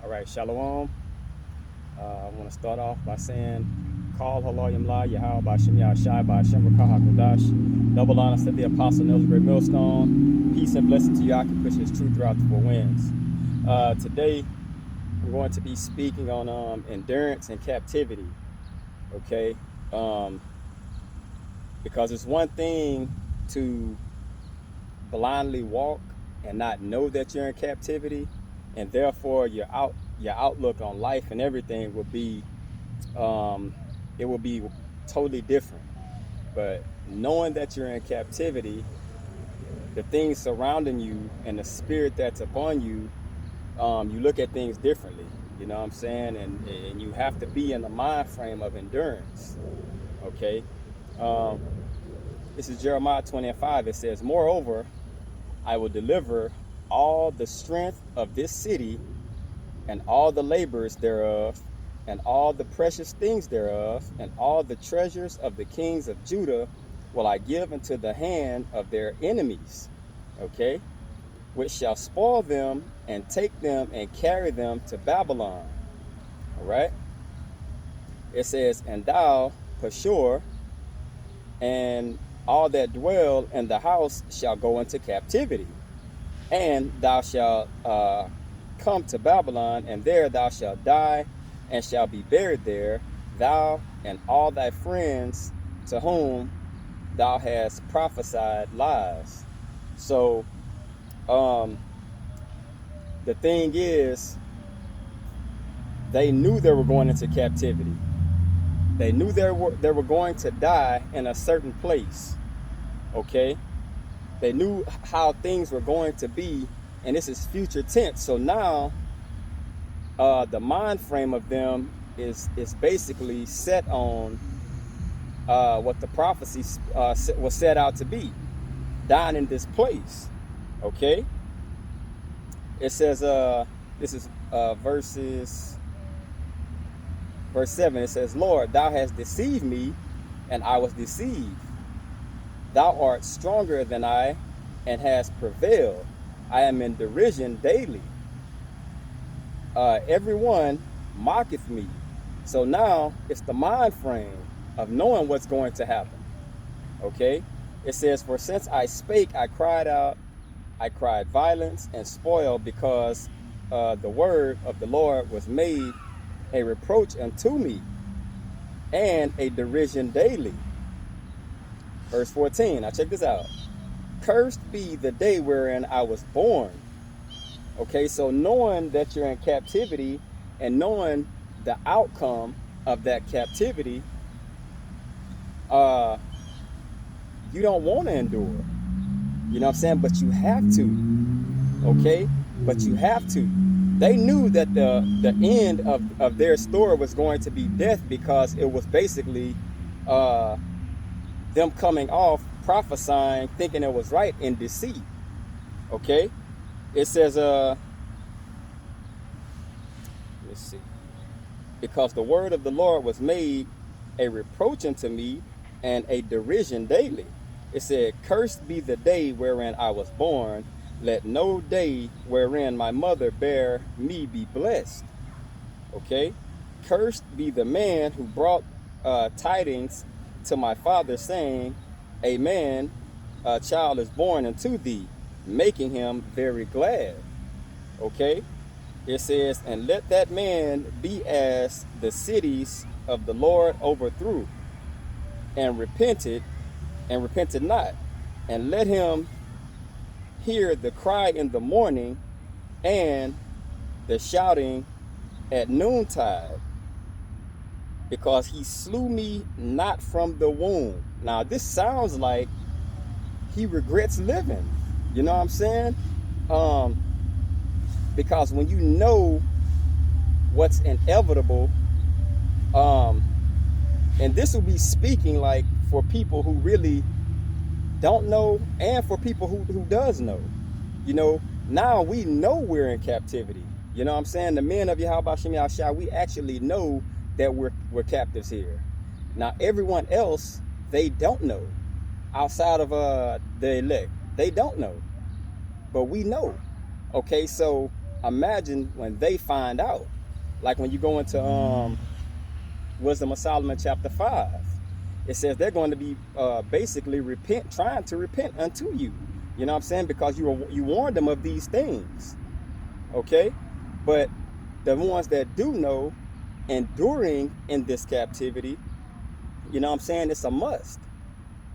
All right, Shalom. I want to start off by saying, Call Haloyim La Yahweh Bashem Yahshai Bashem Rakah HaKodash. Double honors to the Apostle Nels Great Millstone. Peace and blessing to you. I can push his truth throughout the four winds. Today, I'm going to be speaking on endurance and captivity. Okay? Because it's one thing to blindly walk and not know that you're in captivity, and therefore your outlook on life and everything will be it will be totally different. But knowing that you're in captivity, the things surrounding you and the spirit that's upon you, you look at things differently. You know what I'm saying? And you have to be in the mind frame of endurance. Okay. This is Jeremiah 20:5. It says, "Moreover, I will deliver all the strength of this city and all the labors thereof, and all the precious things thereof, and all the treasures of the kings of Judah will I give into the hand of their enemies," okay, "which shall spoil them and take them and carry them to Babylon." All right. It says, "And thou, Pashur, and all that dwell in the house shall go into captivity. And thou shalt come to Babylon, and there thou shalt die, and shalt be buried there, thou and all thy friends to whom thou hast prophesied lies." So, the thing is, they knew they were going into captivity. They knew they were going to die in a certain place. Okay? They knew how things were going to be, and this is future tense. So now, the mind frame of them is basically set on what the prophecy was set out to be, dying in this place. Okay. It says, this is verse 7. It says, "Lord, thou hast deceived me, and I was deceived. Thou art stronger than I, and hast prevailed. I am in derision daily. Everyone mocketh me." So now it's the mind frame of knowing what's going to happen. Okay. It says, "For since I spake, I cried out, I cried violence and spoil, because the word of the Lord was made a reproach unto me, and a derision daily." Verse 14, now check this out. "Cursed be the day wherein I was born." Okay, so knowing that you're in captivity and knowing the outcome of that captivity, you don't want to endure. You know what I'm saying? But you have to. Okay? But you have to. They knew that the end of their story was going to be death, because it was basically them coming off prophesying, thinking it was right, in deceit. Okay? It says, let's see. "Because the word of the Lord was made a reproach unto me, and a derision daily." It said, "Cursed be the day wherein I was born. Let no day wherein my mother bare me be blessed." Okay? "Cursed be the man who brought tidings to my father, saying, A man, a child is born unto thee, making him very glad." Okay? It says, "And let that man be as the cities of the Lord overthrew, and repented not. And let him hear the cry in the morning, and the shouting at noontide, because he slew me not from the womb." Now this sounds like he regrets living. You know what I'm saying? Because when you know what's inevitable, and this will be speaking like for people who really don't know, and for people who does know. You know, now we know we're in captivity. You know what I'm saying? The men of Yahweh Bashem Yahshai, we actually know that we're captives here. Now everyone else, they don't know. Outside of the elect, they don't know. But we know. Okay, so imagine when they find out. Like when you go into Wisdom of Solomon chapter 5, it says they're going to be basically trying to repent unto you. You know what I'm saying? Because you warned them of these things. Okay? But the ones that do know, enduring in this captivity, you know what I'm saying, it's a must.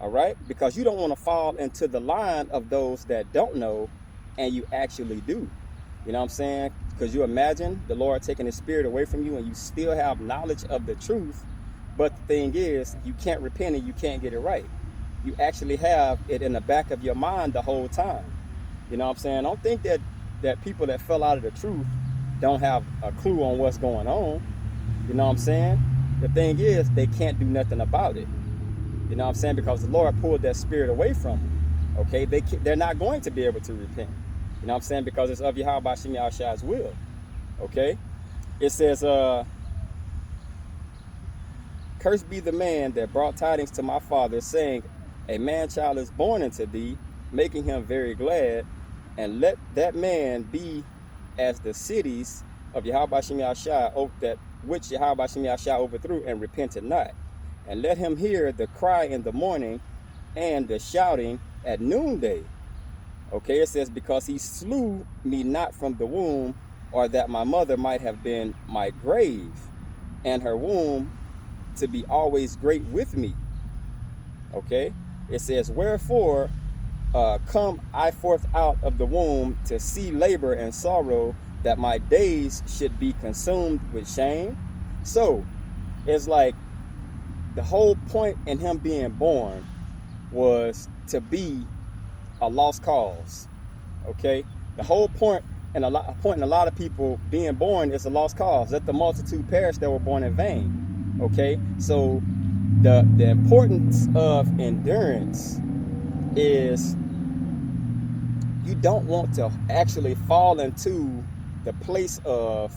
All right? Because you don't want to fall into the line of those that don't know and you actually do. You know what I'm saying? Because you imagine the Lord taking his spirit away from you and you still have knowledge of the truth. But the thing is, you can't repent and you can't get it right. You actually have it in the back of your mind the whole time. You know what I'm saying? Don't think that people that fell out of the truth don't have a clue on what's going on. You know what I'm saying? The thing is, they can't do nothing about it. You know what I'm saying? Because the Lord pulled that spirit away from them. Okay? They're not going to be able to repent. You know what I'm saying? Because it's of Yahweh Bashim Yahshua's will. Okay? It says, cursed be the man that brought tidings to my father, saying, a man-child is born unto thee, making him very glad, and let that man be as the cities of Yahweh Bashim Yahshua, that which Yahweh Bashim Yahshua overthrew, and repented not. And let him hear the cry in the morning and the shouting at noonday. Okay, it says, because he slew me not from the womb, or that my mother might have been my grave, and her womb to be always great with me. Okay, it says, wherefore come I forth out of the womb to see labor and sorrow, that my days should be consumed with shame. So it's like the whole point in him being born was to be a lost cause. Okay, the whole point and a lot of people being born is a lost cause. Let the multitude perish that were born in vain. Okay, so the importance of endurance is you don't want to actually fall into the place of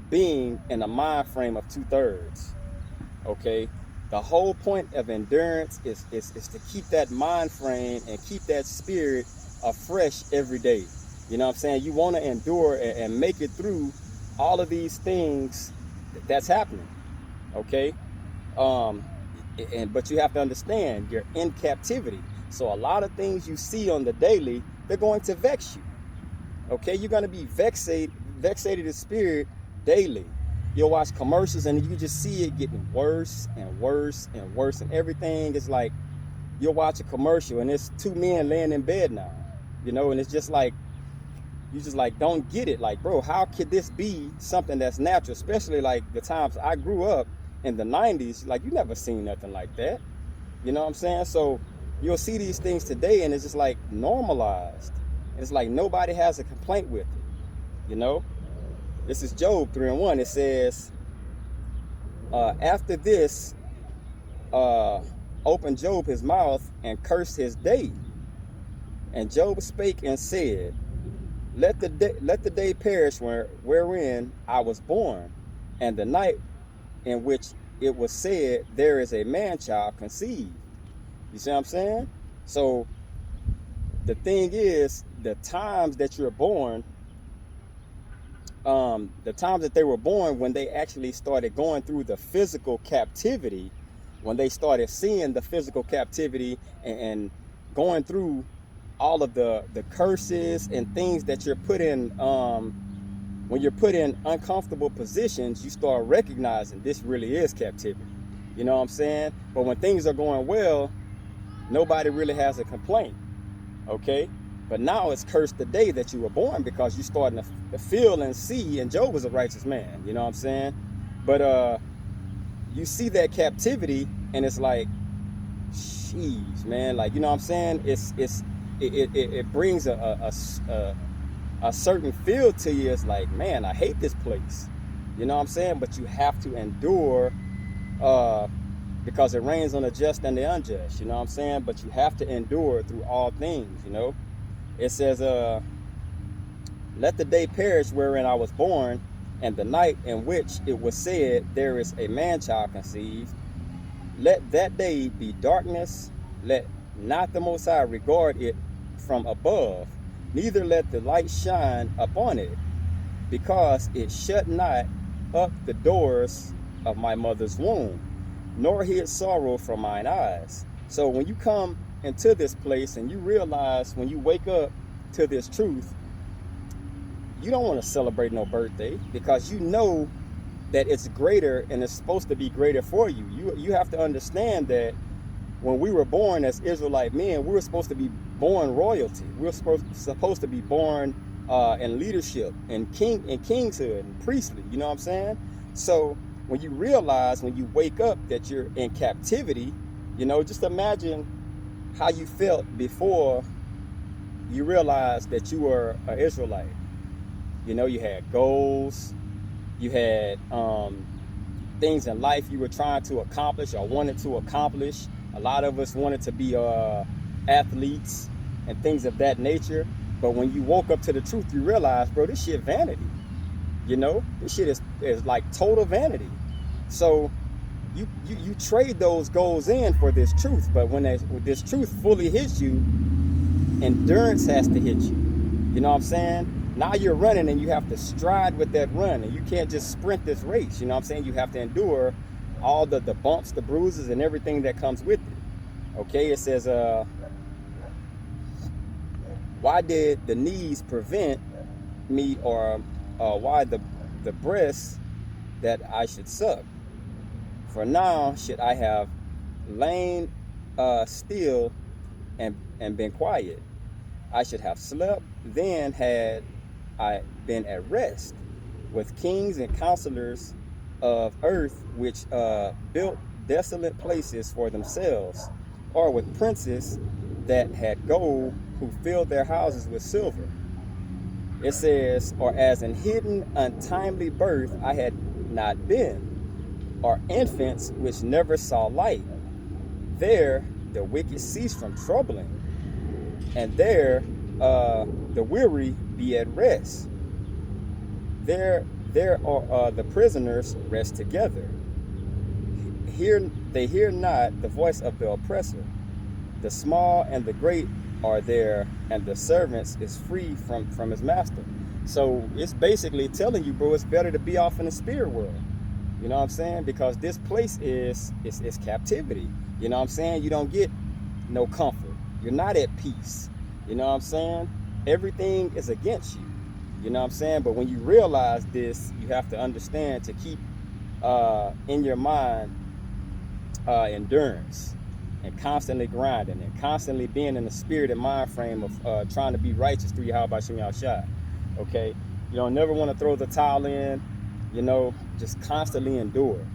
being in a mind frame of 2/3. Okay, the whole point of endurance is to keep that mind frame and keep that spirit afresh every day. You know what I'm saying? You want to endure and make it through all of these things that's happening. Okay, but you have to understand you're in captivity. So a lot of things you see on the daily, they're going to vex you. Okay, you're going to be vexated in spirit daily. You'll watch commercials and you just see it getting worse and worse and worse, and everything is like, you'll watch a commercial and it's two men laying in bed now, you know, and it's just like, you just like don't get it. Like, bro, how could this be something that's natural? Especially like the times I grew up in the 90s, like you never seen nothing like that. You know what I'm saying? So you'll see these things today and it's just like normalized. It's like nobody has a complaint with it, you know? This is Job 3:1. It says, after this, opened Job his mouth and cursed his day. And Job spake and said, let the day perish wherein I was born, and the night in which it was said, there is a man-child conceived. You see what I'm saying? So the thing is, the times that you're born, the times that they were born, when they actually started going through the physical captivity, when they started seeing the physical captivity and going through all of the curses and things that you're put in, when you're put in uncomfortable positions, you start recognizing this really is captivity. You know what I'm saying? But when things are going well, nobody really has a complaint. Okay? But now it's cursed the day that you were born, because you're starting to feel and see, and Job was a righteous man, you know what I'm saying? But you see that captivity and it's like, jeez, man, like, you know what I'm saying? It brings a certain feel to you. It's like, man, I hate this place. You know what I'm saying? But you have to endure, because it rains on the just and the unjust. You know what I'm saying? But you have to endure through all things, you know? It says, let the day perish wherein I was born, and the night in which it was said, there is a man-child conceived. Let that day be darkness. Let not the Most High regard it from above, neither let the light shine upon it. because it shut not up the doors of my mother's womb, nor hid sorrow from mine eyes. So when you come into this place and you realize, when you wake up to this truth, you don't want to celebrate no birthday, because you know that it's greater and it's supposed to be greater for you. You have to understand that when we were born as Israelite men, we were supposed to be born royalty. We were supposed to be born in leadership and kingshood and priestly. You know what I'm saying? So when you realize, when you wake up, that you're in captivity, just imagine how you felt before you realized that you were an Israelite. You had goals, you had things in life you were trying to accomplish or wanted to accomplish. A lot of us wanted to be athletes and things of that nature. But when you woke up to the truth, you realize, bro, this shit vanity. This shit is like total vanity. So you trade those goals in for this truth. But when this truth fully hits you, endurance has to hit you. You know what I'm saying? Now you're running and you have to stride with that run, and you can't just sprint this race. You know what I'm saying? You have to endure all the bumps, the bruises, and everything that comes with it. Okay, it says, why did the knees prevent me, or why the breasts that I should suck? For now should I have lain still and been quiet. I should have slept, then had I been at rest with kings and counselors of earth, which built desolate places for themselves, or with princes that had gold, who filled their houses with silver. It says, or as in hidden untimely birth I had not been, or infants which never saw light. There the wicked cease from troubling, and there the weary be at rest. There are the prisoners rest together. They hear not the voice of the oppressor. The small and the great are there, and the servants is free from his master. So it's basically telling you, bro, it's better to be off in the spirit world. You know what I'm saying? Because this place is captivity. You know what I'm saying? You don't get no comfort. You're not at peace. You know what I'm saying? Everything is against you. You know what I'm saying? But when you realize this, you have to understand to keep in your mind endurance, and constantly grinding, and constantly being in the spirit and mind frame of trying to be righteous through Yahweh Shem Yahushua. Okay? You don't never want to throw the towel in. Just constantly endure.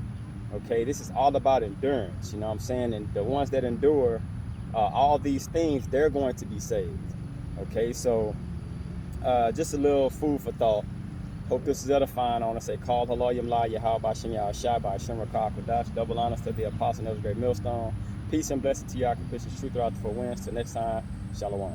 Okay? This is all about endurance. You know what I'm saying? And the ones that endure all these things, they're going to be saved. Okay? So just a little food for thought. Hope this is edifying. I want to say, call Halal Yamla Yahweh Shem Yahushua by Shem Rakah Kodash. Double honors to the apostle and the great millstone. Peace and blessing to y'all. Christian truth throughout the 4 winds. Till next time, Shalom.